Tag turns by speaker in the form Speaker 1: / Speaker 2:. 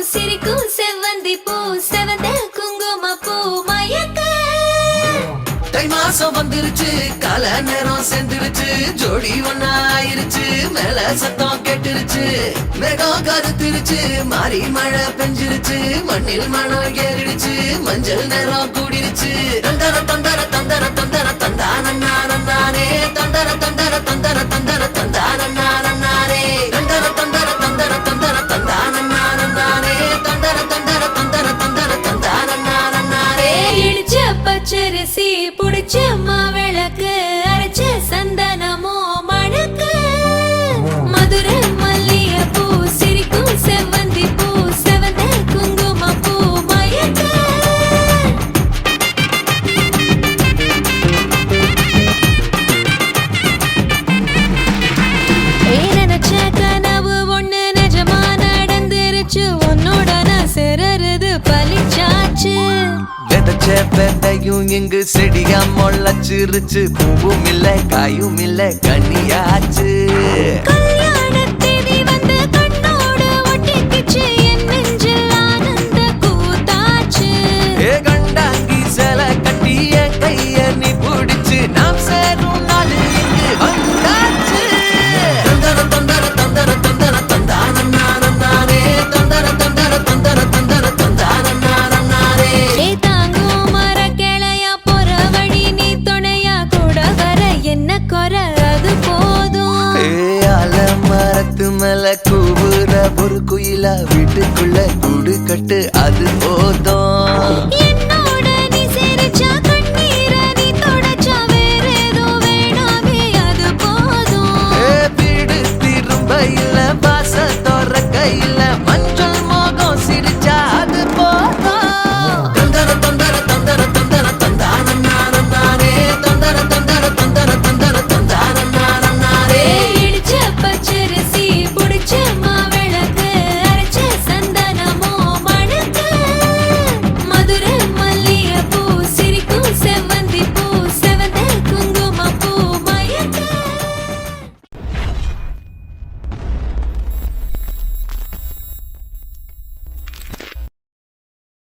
Speaker 1: சிரிக்கும் செவ்வந்தி பூ செவந்த குங்கும பூ மயக்க
Speaker 2: தை மாசம் வந்துருச்சு கால நேரம் சென்றுருச்சு ஜோடி ஒன்னா ஆயிருச்சு மேல சத்தம் கேட்டுருச்சு மேகம் கருத்துருச்சு மாறி மழை பெஞ்சிருச்சு மண்ணில் மனம் ஏறிடுச்சு மஞ்சள் நேரம் கூடிருச்சு தந்தர தந்தர தந்தர தந்தர தந்தானே தந்தர தந்தர தந்தர தந்தர தந்தானே தந்தர தந்தர தந்தர தந்தர தந்தானே தந்தர தந்தர தந்தர தந்தர தந்தானே
Speaker 1: இடிச்ச பச்சரிசி புடிச்ச மாவிளக்கு அரைச்ச சந்தனமோ மணக்கு மதுர மல்லிய பூ சிரிக்கும் செவ்வந்தி பூ செவந்த குங்கும பூ மயக்க நினைச்ச கனவு ஒண்ணு நிஜமா நடந்துருச்சு உன்னோட நான் சிறருது பலிச்சாச்சு
Speaker 2: விதைச்ச விதையும் இங்கு செடியா முளைச்சிருச்சு பூவும் இல்ல காயும் இல்ல கனியாச்சு
Speaker 1: கல்யாணத்தேதி வந்து கண்ணோடு ஒட்டிக்கிச்சு என் நெஞ்சில் ஆனந்த கூத்தாச்சு
Speaker 2: ஏ கண்டாங்கி சில கட்டி என் கைய நீ பிடிச்சு நாம் சேரும் நாள் இங்கு வந்தாச்சு தந்தர தந்தர தந்தர தந்தர தந்தானே தந்தர தந்தர தந்தர தந்தர தந்தானே
Speaker 1: ஏ தாங்கும் மர கிளையா போற வழி நீ துணையா கூட வர என்ன குறை அது போதும்
Speaker 2: மரத்து மேல கூவுற ஒரு குயிலா வீட்டுக்குள்ள கூடு கட்டு அது போதும்
Speaker 1: என்னோட நீ சிரிச்சா கண்ணீர நீ தொடச்சா வேற ஏதோ வேணாமே அது போதும்
Speaker 2: வீடு திரும்ப இல்ல வாச திறக்க இல்ல